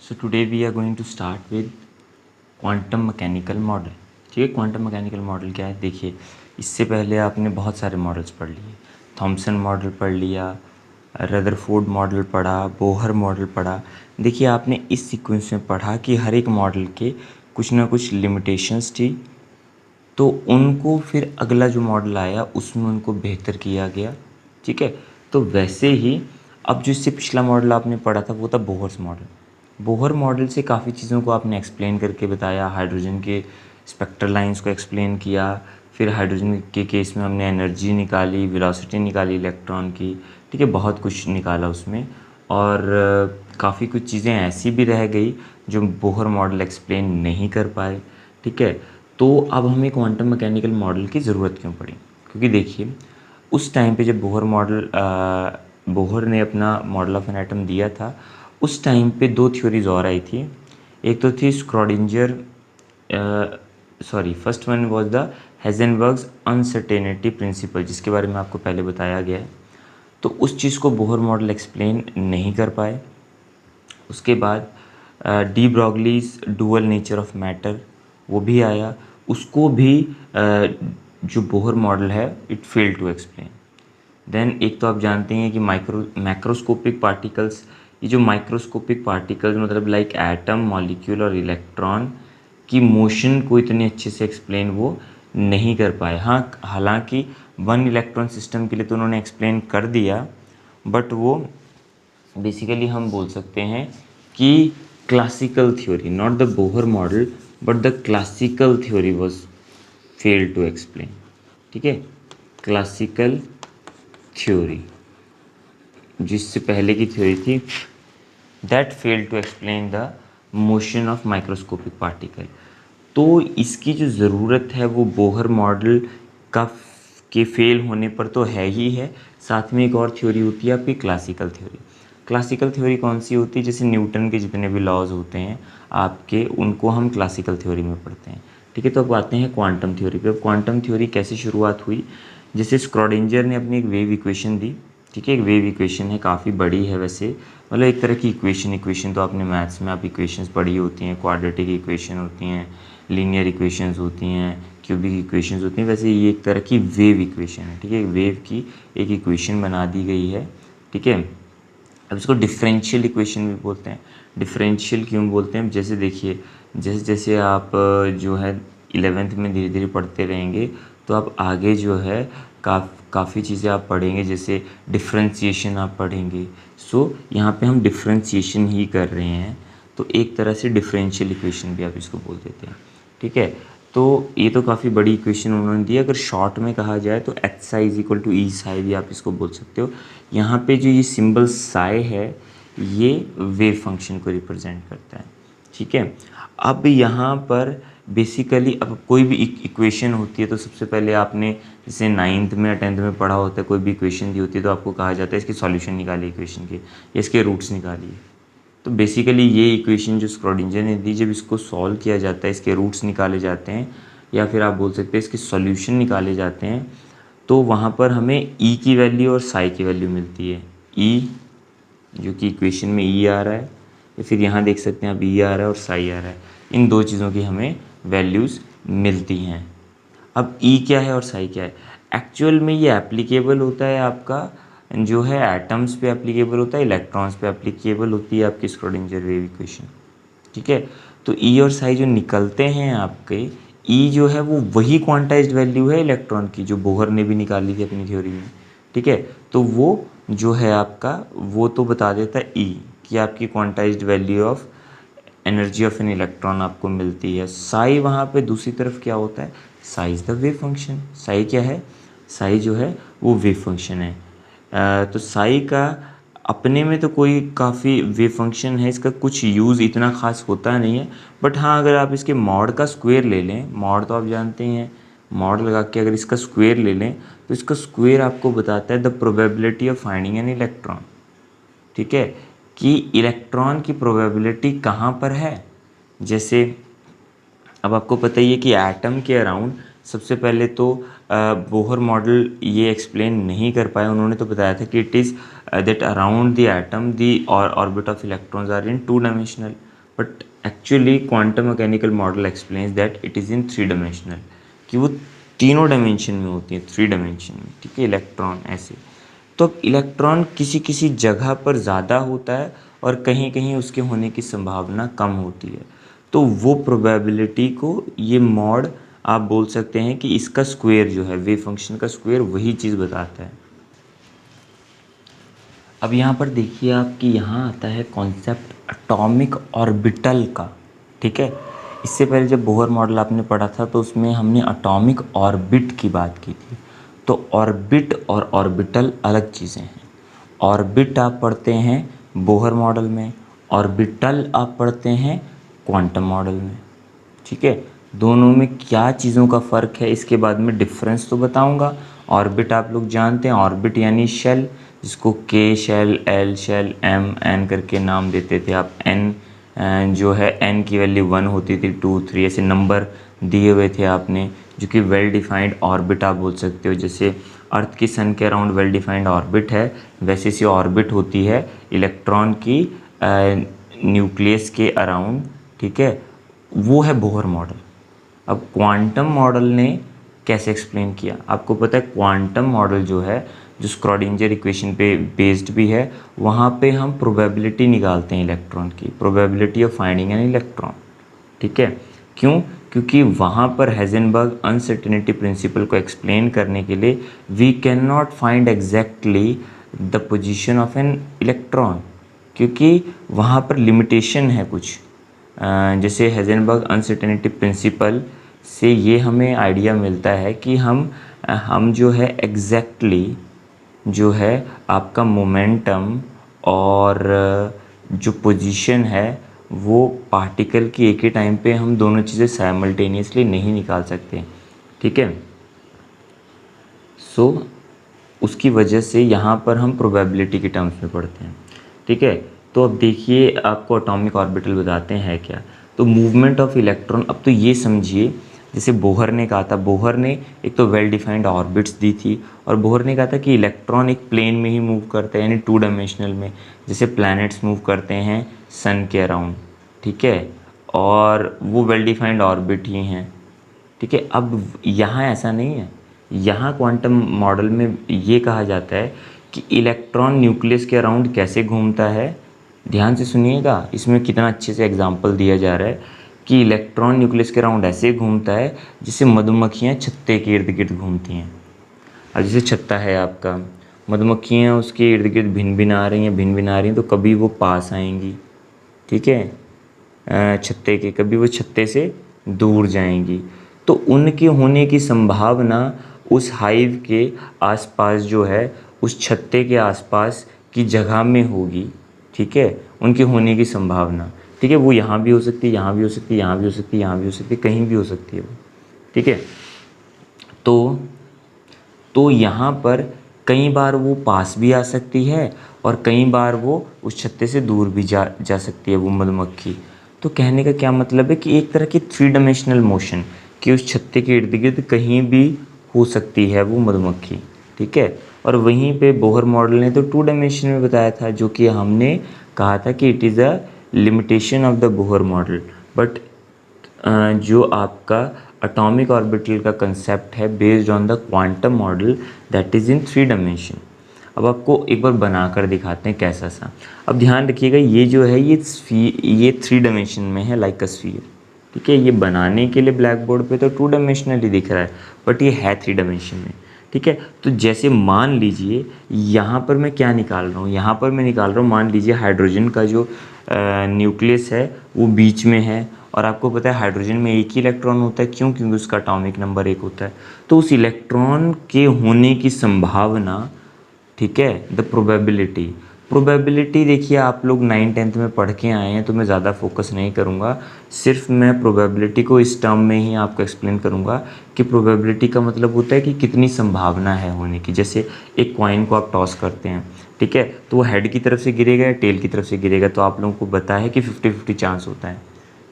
So today we are going to start with quantum mechanical model. ठीक है, quantum mechanical model क्या है? देखिए, इससे पहले आपने बहुत सारे मॉडल्स पढ़ लिए। थॉमसन मॉडल पढ़ लिया, रदरफोर्ड मॉडल पढ़ा, बोहर मॉडल पढ़ा। देखिए, आपने इस सीक्वेंस में पढ़ा कि हर एक मॉडल के कुछ ना कुछ लिमिटेशंस थी, तो उनको फिर अगला जो मॉडल आया उसमें उनको बेहतर किया गया। ठीक है, तो वैसे ही अब जो इससे पिछला मॉडल आपने पढ़ा था वो था बोहर्स मॉडल। बोहर मॉडल से काफ़ी चीज़ों को आपने एक्सप्लेन करके बताया। हाइड्रोजन के स्पेक्ट्रल लाइंस को एक्सप्लेन किया, फिर हाइड्रोजन के केस में हमने एनर्जी निकाली, वेलोसिटी निकाली इलेक्ट्रॉन की। ठीक है, बहुत कुछ निकाला उसमें, और काफ़ी कुछ चीज़ें ऐसी भी रह गई जो बोहर मॉडल एक्सप्लेन नहीं कर पाए। ठीक है, तो अब हमें क्वांटम मैकेनिकल मॉडल की ज़रूरत क्यों पड़ी? क्योंकि देखिए, उस टाइम पे जब बोहर ने अपना मॉडल ऑफ एन एटम दिया था, उस टाइम पे दो थ्योरीज और आई थी। एक तो थी Schrodinger, first one was the Heisenberg's uncertainty principle, जिसके बारे में आपको पहले बताया गया है। तो उस चीज़ को बोहर मॉडल एक्सप्लेन नहीं कर पाए। उसके बाद de Broglie's dual nature of matter, वो भी आया, उसको भी जो बोहर मॉडल है it fail to explain. Then एक तो आप जानते हैं कि मैक्रोस्कोपिक पार्टिकल्स, ये जो माइक्रोस्कोपिक पार्टिकल्स मतलब लाइक एटम, मॉलिक्यूल और इलेक्ट्रॉन की मोशन को इतने अच्छे से एक्सप्लेन वो नहीं कर पाए। हाँ, हालांकि वन इलेक्ट्रॉन सिस्टम के लिए तो उन्होंने एक्सप्लेन कर दिया, बट वो बेसिकली हम बोल सकते हैं कि classical theory, not the Bohr model but the classical theory was fail to explain. ठीक है, क्लासिकल थ्योरी जिससे पहले की थ्योरी थी that fail to explain the motion of microscopic particle. तो इसकी जो ज़रूरत है वो बोहर मॉडल का के फेल होने पर तो है ही है। साथ में एक और थ्योरी होती है आपकी क्लासिकल थ्योरी। क्लासिकल थ्योरी कौन सी होती है? जैसे न्यूटन के जितने भी लॉज होते हैं आपके, उनको हम क्लासिकल थ्योरी में पढ़ते हैं। ठीक है, तो अब आते हैं क्वांटम थ्योरी पे। अब क्वांटम थ्योरी कैसे शुरुआत हुई? जैसे स्क्रॉडिंजर ने अपनी एक वेव इक्वेशन दी। ठीक है, एक वेव इक्वेशन है, काफ़ी बड़ी है वैसे, मतलब एक तरह की इक्वेशन तो आपने मैथ्स में आप इक्वेशंस पढ़ी होती हैं, क्वाड्रेटिक इक्वेशन होती हैं, लीनियर इक्वेशंस होती हैं, क्यूबिक इक्वेशंस होती हैं। वैसे ये एक तरह की वेव इक्वेशन है। ठीक है, वेव की एक इक्वेशन बना दी गई है। ठीक है, अब इसको डिफरेंशियल इक्वेशन भी बोलते हैं। डिफरेंशियल क्यों बोलते हैं? जैसे देखिए, जैसे जैसे आप जो है 11th में धीरे धीरे पढ़ते रहेंगे तो आप आगे जो है काफ़ी चीज़ें आप पढ़ेंगे, जैसे डिफरेंशिएशन आप पढ़ेंगे। सो यहाँ पे हम डिफरेंशिएशन ही कर रहे हैं, तो एक तरह से डिफरेंशियल इक्वेशन भी आप इसको बोल देते हैं। ठीक है, तो ये तो काफ़ी बड़ी इक्वेशन उन्होंने दी है। अगर शॉर्ट में कहा जाए तो H psi is equal to E psi भी आप इसको बोल सकते हो। यहाँ पे जो ये सिंबल साई है ये वेव फंक्शन को रिप्रेजेंट करता है। ठीक है, अब यहाँ पर बेसिकली अब कोई भी इक्वेशन होती है तो सबसे पहले आपने जैसे 9th में या 10th में पढ़ा होता है, कोई भी इक्वेशन दी होती है तो आपको कहा जाता है इसकी सॉल्यूशन निकालिए इक्वेशन के, या इसके रूट्स निकालिए। तो बेसिकली ये इक्वेशन जो स्क्रॉडिंजर ने दी, जब इसको सॉल्व किया जाता है, इसके रूट्स निकाले जाते हैं, या फिर आप बोल सकते हैं इसके सॉल्यूशन निकाले जाते हैं, तो वहाँ पर हमें ई की वैल्यू और साई की वैल्यू मिलती है। ई जो कि इक्वेशन में ई आ रहा है, या फिर यहाँ देख सकते हैं आप ई आ रहा है और साई आ रहा है, इन दो चीज़ों की हमें वैल्यूज़ मिलती हैं। अब ई क्या है और साई क्या है? एक्चुअल में ये एप्लीकेबल होता है आपका जो है एटम्स पे एप्लीकेबल होता है, इलेक्ट्रॉन्स पे एप्लीकेबल होती है आपकी स्क्रोडिंजर वेव इक्वेशन। ठीक है, तो ई और साई जो निकलते हैं आपके, ई जो है वो वही क्वांटाइज्ड वैल्यू है इलेक्ट्रॉन की जो बोहर ने भी निकाली थी अपनी थ्योरी में। ठीक है, तो वो जो है आपका वो तो बता देता है ई कि आपकी quantized value of energy of an electron आपको मिलती है। साई वहाँ पे दूसरी तरफ क्या होता है? Sai is the wave function. Sai क्या है? साई जो है वो वेव फंक्शन है। तो साई का अपने में तो कोई काफ़ी वेव फंक्शन है, इसका कुछ यूज़ इतना ख़ास होता नहीं है, बट हाँ अगर आप इसके मॉड का स्क्वायर ले लें, मॉड तो आप जानते ही हैं, मॉड लगा के अगर इसका स्क्वायर ले लें तो इसका स्क्वायर आपको बताता है the probability of finding an electron. ठीक है, कि इलेक्ट्रॉन की प्रोबेबिलिटी कहाँ पर है। जैसे अब आपको पता ही है कि एटम के अराउंड सबसे पहले तो बोहर मॉडल ये एक्सप्लेन नहीं कर पाए। उन्होंने तो बताया था कि it is that around the atom the orbit of electrons are in 2 dimensional. But actually quantum mechanical model explains that it is in 3 dimensional, कि वो तीनों डायमेंशन में होती है, 3 डायमेंशन में, ठीक है, इलेक्ट्रॉन ऐसे। तो अब इलेक्ट्रॉन किसी किसी जगह पर ज़्यादा होता है और कहीं कहीं उसके होने की संभावना कम होती है। तो वो प्रोबेबिलिटी को ये मॉड आप बोल सकते हैं कि इसका स्क्वायर जो है, वेव फंक्शन का स्क्वायर वही चीज़ बताता है। अब यहाँ पर देखिए आपकी यहाँ आता है कॉन्सेप्ट एटॉमिक ऑर्बिटल का, ठीक है। इससे पहले जब बोहर मॉडल आपने पढ़ा था तो उसमें हमने एटॉमिक ऑर्बिट की बात की थी। तो ऑर्बिट और ऑर्बिटल अलग चीज़ें हैं। ऑर्बिट आप पढ़ते हैं बोहर मॉडल में, ऑर्बिटल आप पढ़ते हैं क्वांटम मॉडल में, ठीक है। दोनों में क्या चीज़ों का फ़र्क है इसके बाद में डिफरेंस तो बताऊंगा। ऑर्बिट आप लोग जानते हैं, ऑर्बिट यानी शेल, जिसको K shell, L shell, M N करके नाम देते थे आप। एन जो है एन की वैल्यू 1 होती थी, 2 3 ऐसे नंबर दिए हुए थे आपने, जो कि वेल डिफाइंड ऑर्बिट आप बोल सकते हो। जैसे अर्थ की सन के अराउंड वेल डिफाइंड ऑर्बिट है, वैसे सी ऑर्बिट होती है इलेक्ट्रॉन की न्यूक्लियस के अराउंड, ठीक है। वो है बोहर मॉडल। अब क्वांटम मॉडल ने कैसे एक्सप्लेन किया, आपको पता है क्वांटम मॉडल जो है, जो स्क्रॉडिंजर इक्वेशन पे बेस्ड भी है, वहाँ पे हम प्रोबेबिलिटी निकालते हैं इलेक्ट्रॉन की, probability of finding an electron, ठीक है। क्यों? क्योंकि वहाँ पर हेज़नबर्ग अनसर्टेनिटी प्रिंसिपल को एक्सप्लेन करने के लिए we can not find exactly the position of an electron, क्योंकि वहाँ पर लिमिटेशन है कुछ। जैसे हेज़नबर्ग अनसर्टेनिटी प्रिंसिपल से ये हमें आइडिया मिलता है कि हम जो है एग्जैक्टली जो है आपका मोमेंटम और जो पोजीशन है वो पार्टिकल की एक ही टाइम पे हम दोनों चीज़ें साइमल्टेनियसली नहीं निकाल सकते, ठीक है। सो उसकी वजह से यहाँ पर हम प्रोबेबिलिटी के टर्म्स में पढ़ते हैं, ठीक है। तो अब देखिए आपको एटॉमिक ऑर्बिटल बताते हैं क्या। तो मूवमेंट ऑफ इलेक्ट्रॉन, अब तो ये समझिए जैसे बोहर ने कहा था, बोहर ने एक तो वेल डिफाइंड ऑर्बिट्स दी थी, और बोहर ने कहा था कि इलेक्ट्रॉन एक प्लेन में ही मूव करता है, यानी 2 डायमेंशनल में, जैसे प्लैनेट्स मूव करते हैं सन के अराउंड, ठीक है, और वो वेल डिफाइंड ऑर्बिट ही हैं, ठीक है। अब यहाँ ऐसा नहीं है, यहाँ क्वांटम मॉडल में ये कहा जाता है कि इलेक्ट्रॉन न्यूक्लियस के अराउंड कैसे घूमता है। ध्यान से सुनिएगा, इसमें कितना अच्छे से एग्जांपल दिया जा रहा है कि इलेक्ट्रॉन न्यूक्लियस के अराउंड ऐसे घूमता है जैसे मधुमक्खियाँ छत्ते के इर्द गिर्द घूमती हैं। अब जैसे छत्ता है आपका, मधुमक्खियाँ उसके इर्द गिर्द भिन भिन आ रही हैं, भिन भिन आ रही हैं, तो कभी वो पास आएंगी, ठीक है, छत्ते के, कभी वो छत्ते से दूर जाएंगी। तो उनके होने की संभावना उस हाइव के आसपास जो है, उस छत्ते के आसपास की जगह में होगी, ठीक है, उनके होने की संभावना, ठीक है। वो यहाँ भी हो सकती है, यहाँ भी हो सकती है, यहाँ भी हो सकती है, यहाँ भी हो सकती है, कहीं भी हो सकती है वो, ठीक है। तो यहाँ पर कई बार वो पास भी आ सकती है और कई बार वो उस छत्ते से दूर भी जा सकती है वो मधुमक्खी। तो कहने का क्या मतलब है कि एक तरह की 3 डायमेंशनल मोशन, कि उस छत्ते के इर्द गिर्द कहीं भी हो सकती है वो मधुमक्खी, ठीक है। और वहीं पे बोहर मॉडल ने तो 2 डायमेंशन में बताया था, जो कि हमने कहा था कि it is a limitation of the Bohr model. But जो आपका एटॉमिक ऑर्बिटल का कंसेप्ट है based on the quantum model, that is in 3 dimension. अब आपको एक बार बना कर दिखाते हैं कैसा सा। अब ध्यान रखिएगा, ये जो है ये 3 डायमेंशन में है, लाइक अ स्फीयर, ठीक है। ये बनाने के लिए ब्लैक बोर्ड पे तो 2 डायमेंशनल ही दिख रहा है, बट ये है 3 डायमेंशन में, ठीक है। तो जैसे मान लीजिए यहाँ पर मैं क्या निकाल रहा हूँ, यहाँ पर मैं निकाल रहा हूँ, मान लीजिए हाइड्रोजन का जो न्यूक्लियस है वो बीच में है, और आपको पता है हाइड्रोजन में एक ही इलेक्ट्रॉन होता है, क्यों? क्योंकि उसका एटॉमिक नंबर 1 होता है। तो उस इलेक्ट्रॉन के होने की संभावना, ठीक है, द प्रोबेबिलिटी देखिए आप लोग 9th-10th में पढ़ के आए हैं, तो मैं ज़्यादा फोकस नहीं करूँगा, सिर्फ मैं प्रोबेबिलिटी को इस टर्म में ही आपको एक्सप्लेन करूँगा कि प्रोबेबिलिटी का मतलब होता है कि कितनी संभावना है होने की। जैसे एक कॉइन को आप टॉस करते हैं, ठीक है, तो वो हेड की तरफ से गिरेगा या टेल की तरफ से गिरेगा, तो आप लोगों को पता है कि 50-50 चांस होता है,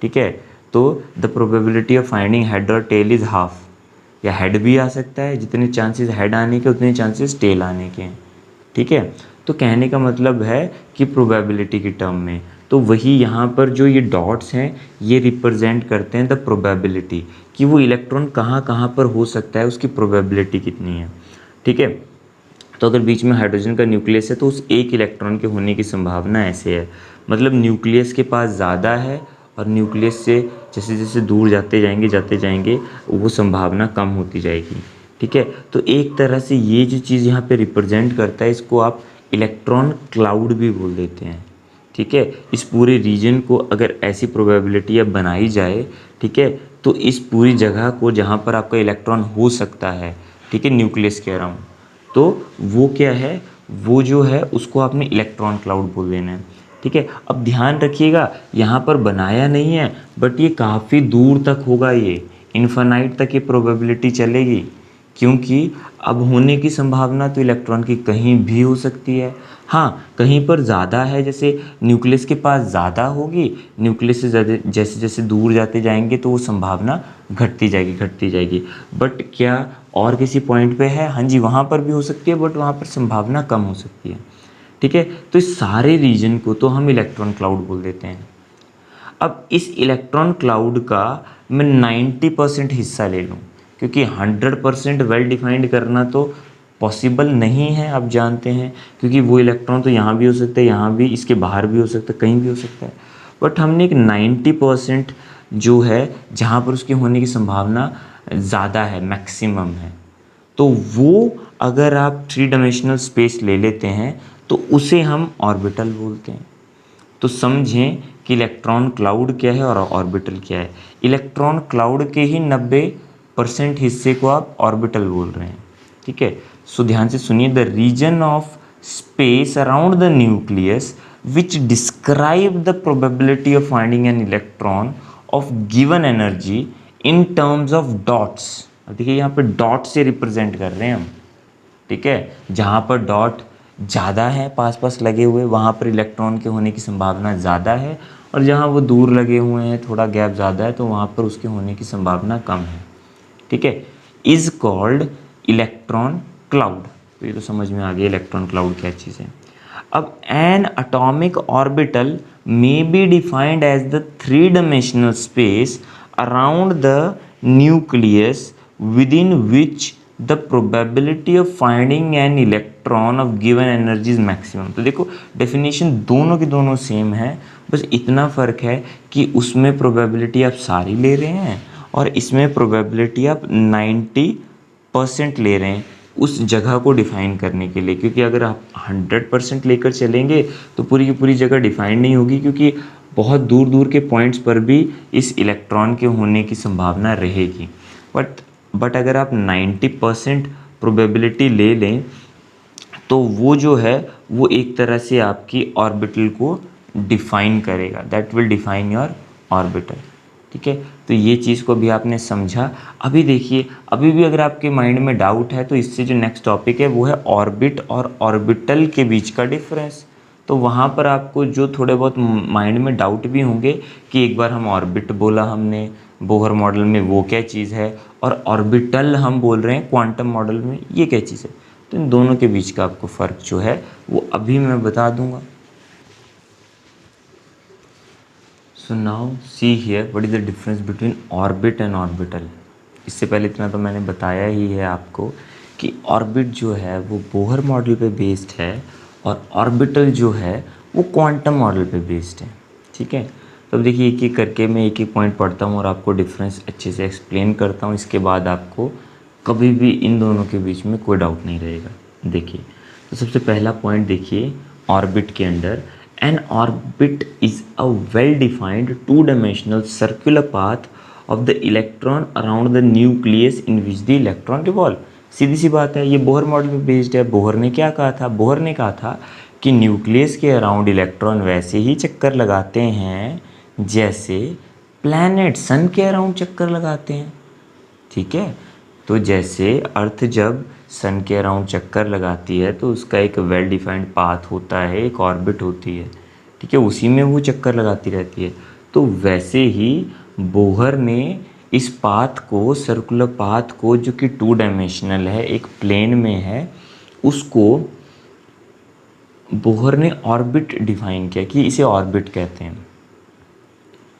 ठीक है। तो the probability of finding head और टेल इज़ हाफ, या हेड भी आ सकता है, जितने चांसेस हेड आने के उतने चांसेस टेल आने के हैं, ठीक है। तो कहने का मतलब है कि प्रोबेबिलिटी की टर्म में तो वही यहाँ पर जो ये डॉट्स हैं ये रिप्रेजेंट करते हैं द प्रोबेबिलिटी कि वो इलेक्ट्रॉन कहाँ कहाँ पर हो सकता है, उसकी प्रोबेबिलिटी कितनी है। ठीक है, तो अगर बीच में हाइड्रोजन का न्यूक्लियस है तो उस एक इलेक्ट्रॉन के होने की संभावना ऐसे है, मतलब न्यूक्लियस के पास ज़्यादा है और न्यूक्लियस से जैसे जैसे दूर जाते जाएंगे वो संभावना कम होती जाएगी। ठीक है, तो एक तरह से ये जो चीज़ यहाँ पे रिप्रेजेंट करता है इसको आप इलेक्ट्रॉन क्लाउड भी बोल देते हैं। ठीक है, इस पूरे रीजन को अगर ऐसी प्रोबेबिलिटी अब बनाई जाए, ठीक है, तो इस पूरी जगह को जहाँ पर आपका इलेक्ट्रॉन हो सकता है, ठीक है, न्यूक्लियस के अराउंड, तो वो क्या है, वो जो है उसको आपने इलेक्ट्रॉन क्लाउड बोल देना है। ठीक है, अब ध्यान रखिएगा यहाँ पर बनाया नहीं है बट ये काफ़ी दूर तक होगा, ये इन्फानाइट तक ये प्रोबेबिलिटी चलेगी, क्योंकि अब होने की संभावना तो इलेक्ट्रॉन की कहीं भी हो सकती है। हाँ, कहीं पर ज़्यादा है, जैसे न्यूक्लियस के पास ज़्यादा होगी, न्यूक्लियस से ज़्यादा जैसे जैसे दूर जाते जाएंगे तो वो संभावना घटती जाएगी। बट क्या और किसी पॉइंट पे है, हाँ जी वहाँ पर भी हो सकती है बट वहाँ पर संभावना कम हो सकती है। ठीक है, तो इस सारे रीजन को तो हम इलेक्ट्रॉन क्लाउड बोल देते हैं। अब इस इलेक्ट्रॉन क्लाउड का मैं 90% हिस्सा ले लूँ, क्योंकि 100% वेल डिफाइंड करना तो पॉसिबल नहीं है, आप जानते हैं, क्योंकि वो इलेक्ट्रॉन तो यहाँ भी हो सकता है, यहाँ भी, इसके बाहर भी हो सकता है, कहीं भी हो सकता है। बट हमने एक 90% जो है जहाँ पर उसके होने की संभावना ज़्यादा है, मैक्सिमम है, तो वो अगर आप 3 डायमेंशनल स्पेस ले लेते हैं तो उसे हम ऑर्बिटल बोलते हैं। तो समझें कि इलेक्ट्रॉन क्लाउड क्या है और ऑर्बिटल क्या है। इलेक्ट्रॉन क्लाउड के ही 90% हिस्से को आप ऑर्बिटल बोल रहे हैं। ठीक है, सो ध्यान से सुनिए, the region of space around the nucleus which describe the probability of finding an electron of given energy in terms of dots. अब देखिए यहाँ पे डॉट से रिप्रेजेंट कर रहे हैं हम। ठीक है, जहाँ पर डॉट ज़्यादा है पास पास लगे हुए वहाँ पर इलेक्ट्रॉन के होने की संभावना ज़्यादा है, और जहाँ वो दूर लगे हुए हैं, थोड़ा गैप ज़्यादा है, तो वहाँ पर उसके होने की संभावना कम है। ठीक है, इज़ कॉल्ड इलेक्ट्रॉन क्लाउड। तो ये तो समझ में आ गया इलेक्ट्रॉन क्लाउड क्या चीज़ है। अब an atomic orbital may be defined as the 3 dimensional space around the nucleus within which the probability of finding an electron of given energy is maximum। तो देखो डेफिनेशन दोनों की दोनों सेम है, बस इतना फ़र्क है कि उसमें प्रोबेबिलिटी आप सारी ले रहे हैं और इसमें प्रोबेबिलिटी आप 90% ले रहे हैं उस जगह को डिफ़ाइन करने के लिए, क्योंकि अगर आप 100% लेकर चलेंगे तो पूरी की पूरी जगह डिफ़ाइन नहीं होगी, क्योंकि बहुत दूर दूर के पॉइंट्स पर भी इस इलेक्ट्रॉन के होने की संभावना रहेगी। बट अगर आप 90% प्रोबेबिलिटी ले लें तो वो जो है वो एक तरह से आपकी ऑर्बिटल को डिफ़ाइन करेगा, that will define your orbital. ठीक है, तो ये चीज़ को भी आपने समझा। अभी देखिए, अभी भी अगर आपके माइंड में डाउट है तो इससे जो नेक्स्ट टॉपिक है वो है ऑर्बिट और ऑर्बिटल के बीच का डिफरेंस। तो वहाँ पर आपको जो थोड़े बहुत माइंड में डाउट भी होंगे कि एक बार हम ऑर्बिट बोला हमने बोहर मॉडल में, वो क्या चीज़ है, और ऑर्बिटल हम बोल रहे हैं क्वांटम मॉडल में, ये क्या चीज़ है। तो इन दोनों के बीच का आपको फ़र्क जो है वो अभी मैं बता दूंगा। So now see here what is the difference between orbit and orbital. इससे पहले इतना तो मैंने बताया ही है आपको कि ऑर्बिट जो है वो बोहर मॉडल पे बेस्ड है और ऑर्बिटल जो है वो क्वांटम मॉडल पे बेस्ड है। ठीक है, तो अब देखिए एक एक करके मैं एक एक पॉइंट पढ़ता हूँ और आपको डिफरेंस अच्छे से एक्सप्लेन करता हूँ, इसके बाद आपको कभी भी इन दोनों के बीच में कोई डाउट नहीं रहेगा। देखिए, तो सबसे पहला पॉइंट देखिए ऑर्बिट के अंदर, an orbit is a well defined 2 dimensional circular path of the electron around the nucleus in which the electron revolve. सीधी सी बात है, ये बोहर मॉडल पे बेस्ड है। बोहर ने क्या कहा था, बोहर ने कहा था कि न्यूक्लियस के अराउंड इलेक्ट्रॉन वैसे ही चक्कर लगाते हैं जैसे प्लैनेट सन के अराउंड चक्कर लगाते हैं। ठीक है, तो जैसे अर्थ जब सन के अराउंड चक्कर लगाती है तो उसका एक वेल डिफाइंड पाथ होता है, एक ऑर्बिट होती है। ठीक है, उसी में वो चक्कर लगाती रहती है। तो वैसे ही बोहर ने इस पाथ को, सर्कुलर पाथ को, जो कि 2 डायमेंशनल है, एक प्लेन में है, उसको बोहर ने ऑर्बिट डिफाइन किया कि इसे ऑर्बिट कहते हैं।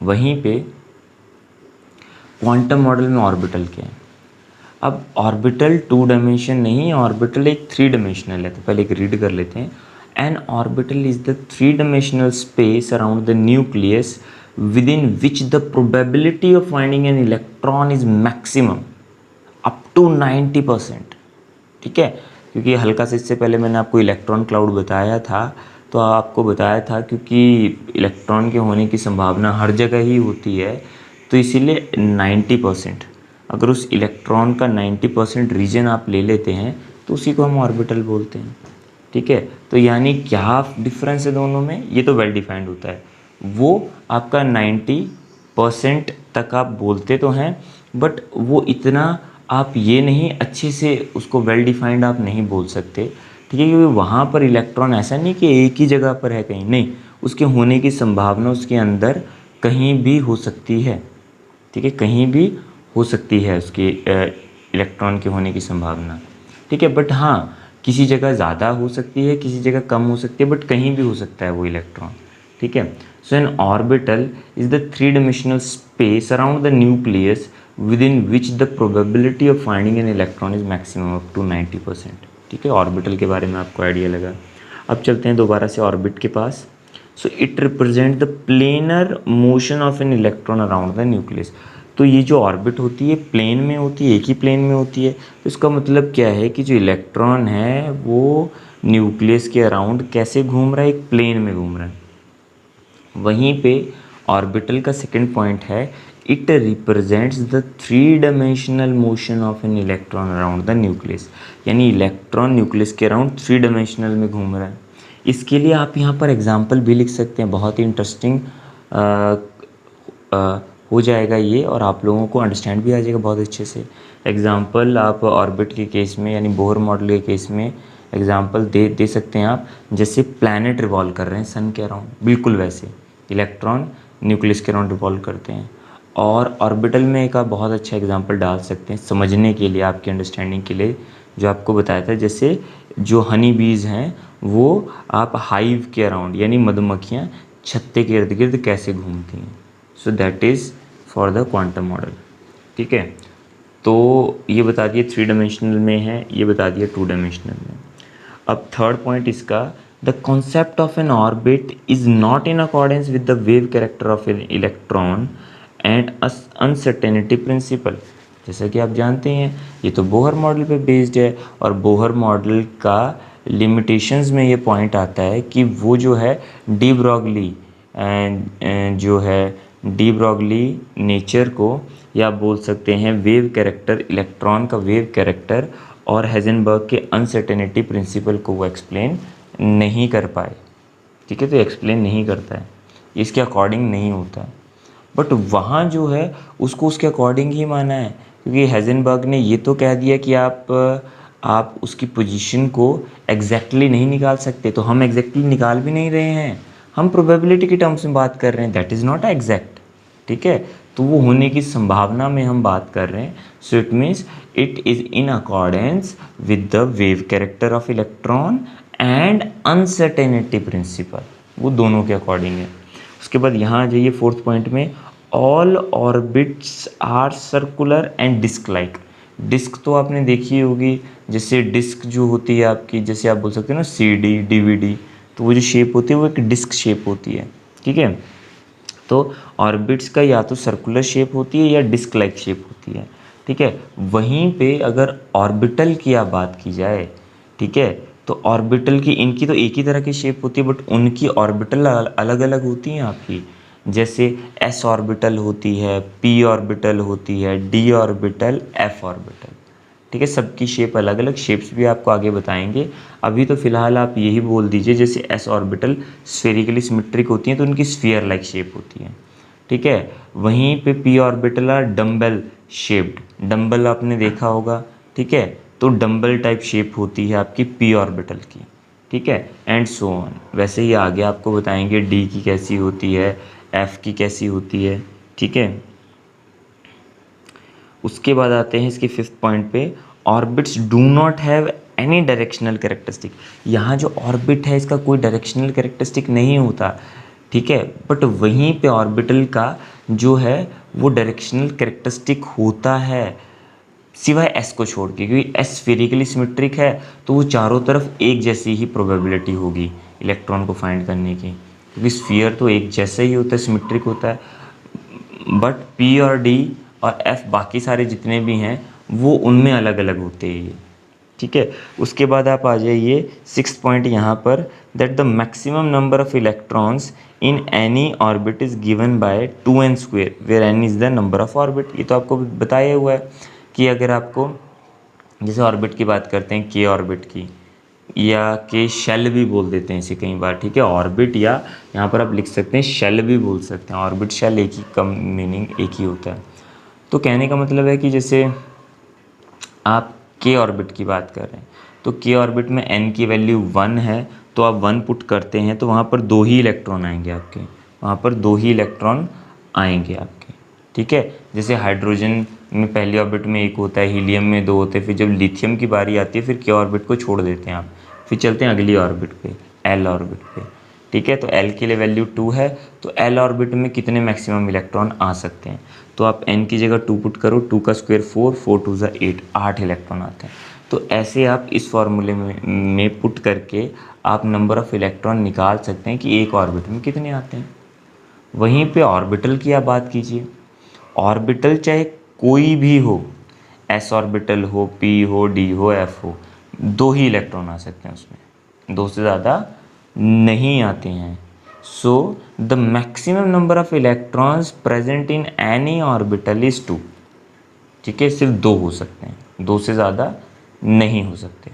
वहीं पे क्वांटम मॉडल में ऑर्बिटल क्या है? अब ऑर्बिटल 2 डायमेंशन नहीं है, ऑर्बिटल एक 3 डायमेंशनल है। तो पहले एक रीड कर लेते हैं। An orbital is the 3 dimensional space around the nucleus with which the probability of finding an electron is maximum up to 90%। ठीक है, क्योंकि हल्का से इससे पहले मैंने आपको इलेक्ट्रॉन क्लाउड बताया था, तो आपको बताया था क्योंकि इलेक्ट्रॉन के होने की संभावना हर जगह ही होती है, तो इसीलिए 90%, अगर उस इलेक्ट्रॉन का 90% रीजन आप ले लेते हैं तो उसी को हम ऑर्बिटल बोलते हैं। ठीक है, तो यानी क्या डिफरेंस है दोनों में, ये तो वेल डिफाइंड होता है। वो आपका 90% तक आप बोलते तो हैं, बट वो इतना आप ये नहीं अच्छे से उसको वेल डिफाइंड आप नहीं बोल सकते। ठीक है, क्योंकि वहाँ पर इलेक्ट्रॉन ऐसा नहीं कि एक ही जगह पर है, कहीं नहीं, उसके होने की संभावना उसके अंदर कहीं भी हो सकती है। ठीक है, कहीं भी हो सकती है उसकी इलेक्ट्रॉन के होने की संभावना। ठीक है, बट हाँ, किसी जगह ज़्यादा हो सकती है, किसी जगह कम हो सकती है, बट कहीं भी हो सकता है वो इलेक्ट्रॉन। ठीक है, so an orbital is the 3 dimensional space around the nucleus within which the probability of finding an electron is maximum up to 90%। ठीक है, ऑर्बिटल के बारे में आपको आइडिया लगा। अब चलते हैं दोबारा से ऑर्बिट के पास। So it represent the planar motion of an electron around the nucleus. तो ये जो ऑर्बिट होती है प्लेन में होती है, एक ही प्लेन में होती है। तो इसका मतलब क्या है कि जो इलेक्ट्रॉन है वो न्यूक्लियस के अराउंड कैसे घूम रहा है, एक प्लेन में घूम रहा है। वहीं पे ऑर्बिटल का सेकंड पॉइंट है, it represents the 3 dimensional motion of an electron around the nucleus. यानी इलेक्ट्रॉन न्यूक्लियस के अराउंड 3 डायमेंशनल में घूम रहा है। इसके लिए आप यहाँ पर एग्जाम्पल भी लिख सकते हैं, बहुत ही इंटरेस्टिंग हो जाएगा ये, और आप लोगों को अंडरस्टैंड भी आ जाएगा बहुत अच्छे से। एग्जाम्पल आप ऑर्बिट के केस में यानी बोहर मॉडल के केस में एग्जाम्पल दे सकते हैं आप, जैसे प्लैनेट रिवॉल्व कर रहे हैं सन के अराउंड, बिल्कुल वैसे इलेक्ट्रॉन न्यूक्लियस के अराउंड रिवॉल्व करते हैं। और ऑर्बिटल में एक आप बहुत अच्छा एग्जांपल डाल सकते हैं समझने के लिए, आपकी अंडरस्टैंडिंग के लिए, जो आपको बताया था, जैसे जो हनी बीज़ हैं वो आप हाइव के अराउंड यानी मधुमक्खियाँ छत्ते के इर्द गिर्द कैसे घूमती हैं। So that is for the quantum model. ठीक है, तो ये बता दिए 3 डायमेंशनल में है, ये बता दिया 2 डायमेंशनल में। अब थर्ड पॉइंट इसका, the concept of N orbit is not in accordance with the wave character of an electron and uncertainty principle. जैसा कि आप जानते हैं ये तो बोहर मॉडल पे बेस्ड है, और बोहर मॉडल का लिमिटेशंस में ये पॉइंट आता है कि वो जो है डी ब्रॉगली जो है डी ब्रॉगली नेचर को, या आप बोल सकते हैं वेव कैरेक्टर, इलेक्ट्रॉन का वेव कैरेक्टर और हेजनबर्ग के अनसर्टेनिटी प्रिंसिपल को वो एक्सप्लेन नहीं कर पाए। ठीक है, तो एक्सप्लेन नहीं करता है, इसके अकॉर्डिंग नहीं होता है। बट वहाँ जो है उसको उसके अकॉर्डिंग ही माना है, क्योंकि हेजनबर्ग ने ये तो कह दिया कि आप उसकी पोजीशन को एग्जैक्टली नहीं निकाल सकते, तो हम एग्जैक्टली निकाल भी नहीं रहे हैं, हम प्रोबेबिलिटी की टर्म्स में बात कर रहे हैं, दैट इज़ नॉट एग्जैक्ट। ठीक है, तो वो होने की संभावना में हम बात कर रहे हैं। So it means it is in accordance with the wave character of electron and uncertainty principle, वो दोनों के अकॉर्डिंग है। उसके बाद यहाँ आ जाइए फोर्थ पॉइंट में, all orbits are circular and disc like. Disc तो आपने देखी होगी, जैसे डिस्क जो होती है आपकी, जैसे आप बोल सकते हैं ना सीडी डीवीडी, तो वो जो शेप होती है वो एक डिस्क शेप होती है। ठीक है, तो ऑर्बिट्स का या तो सर्कुलर शेप होती है या डिस्क लाइक शेप होती है। ठीक है, वहीं पे अगर ऑर्बिटल की आप बात की जाए, ठीक है, तो ऑर्बिटल की, इनकी तो एक ही तरह की शेप होती है, बट उनकी ऑर्बिटल अलग अलग होती हैं आपकी। जैसे एस ऑर्बिटल होती है, पी ऑर्बिटल होती है, डी ऑर्बिटल, एफ ऑर्बिटल। ठीक है, सबकी शेप अलग अलग, शेप्स भी आपको आगे बताएंगे। अभी तो फिलहाल आप यही बोल दीजिए, जैसे एस ऑर्बिटल स्फेरिकली सिमेट्रिक होती हैं तो उनकी स्फीयर लाइक शेप होती है। ठीक है, वहीं पे P orbital are dumbbell shaped, dumbbell आपने देखा होगा। ठीक है, तो डम्बल टाइप शेप होती है आपकी पी ऑर्बिटल की। ठीक है, एंड सो ऑन, वैसे ही आगे आपको बताएंगे डी की कैसी होती है, एफ की कैसी होती है। ठीक है, उसके बाद आते हैं इसके फिफ्थ पॉइंट पे, orbits do not have any directional characteristic. यहाँ जो ऑर्बिट है इसका कोई डायरेक्शनल कैरेक्टरिस्टिक नहीं होता, ठीक है, बट वहीं पे ऑर्बिटल का जो है वो डायरेक्शनल कैरेक्टरिस्टिक होता है, सिवाय एस को छोड़ के, क्योंकि एस स्फेरिकली सिमेट्रिक है तो वो चारों तरफ एक जैसी ही प्रोबेबिलिटी होगी इलेक्ट्रॉन को फाइंड करने की, क्योंकि स्फीयर तो एक जैसा ही होता है, सिमेट्रिक होता है। बट पी और डी और एफ बाकी सारे जितने भी हैं वो उनमें अलग अलग होते हैं ये, ठीक है। उसके बाद आप आ जाइए 6th पॉइंट यहाँ पर, that the maximum number of electrons in any orbit is given by 2n² where n is the number of orbit. ये तो आपको बताया हुआ है कि अगर आपको जैसे ऑर्बिट की बात करते हैं, के ऑर्बिट की, या के शेल भी बोल देते हैं इसे कई बार, ठीक है, ऑर्बिट, या यहाँ पर आप लिख सकते हैं शेल भी बोल सकते हैं, ऑर्बिट शेल एक ही, कम मीनिंग एक ही होता है। तो कहने का मतलब है कि जैसे आप के ऑर्बिट की बात कर रहे हैं तो के ऑर्बिट में n की वैल्यू 1 है, तो आप 1 पुट करते हैं तो वहाँ पर 2 ही इलेक्ट्रॉन आएंगे आपके, वहाँ पर 2 ही इलेक्ट्रॉन आएंगे आपके, ठीक है। जैसे हाइड्रोजन में पहली ऑर्बिट में 1 होता है, हीलियम में 2 होते हैं, फिर जब लिथियम की बारी आती है फिर के ऑर्बिट को छोड़ देते हैं आप, फिर चलते हैं अगली ऑर्बिट पे, एल ऑर्बिट पे, ठीक है। तो एल के लिए वैल्यू 2 है, तो एल ऑर्बिट में कितने मैक्सिमम इलेक्ट्रॉन आ सकते हैं, तो आप n की जगह 2 पुट करो, 2 का स्क्वायर 4, 4 2 ज़ा 8, 8 इलेक्ट्रॉन आते हैं। तो ऐसे आप इस फॉर्मूले में पुट करके आप नंबर ऑफ़ इलेक्ट्रॉन निकाल सकते हैं कि एक ऑर्बिट में कितने आते हैं। वहीं पे ऑर्बिटल की आप बात कीजिए, ऑर्बिटल चाहे कोई भी हो, s ऑर्बिटल हो, p हो, d हो, f हो, 2 ही इलेक्ट्रॉन आ सकते हैं उसमें, 2 से ज़्यादा नहीं आते हैं। So the maximum number of electrons present in any orbital is 2, ठीक है, सिर्फ 2 हो सकते हैं, 2 से ज़्यादा नहीं हो सकते।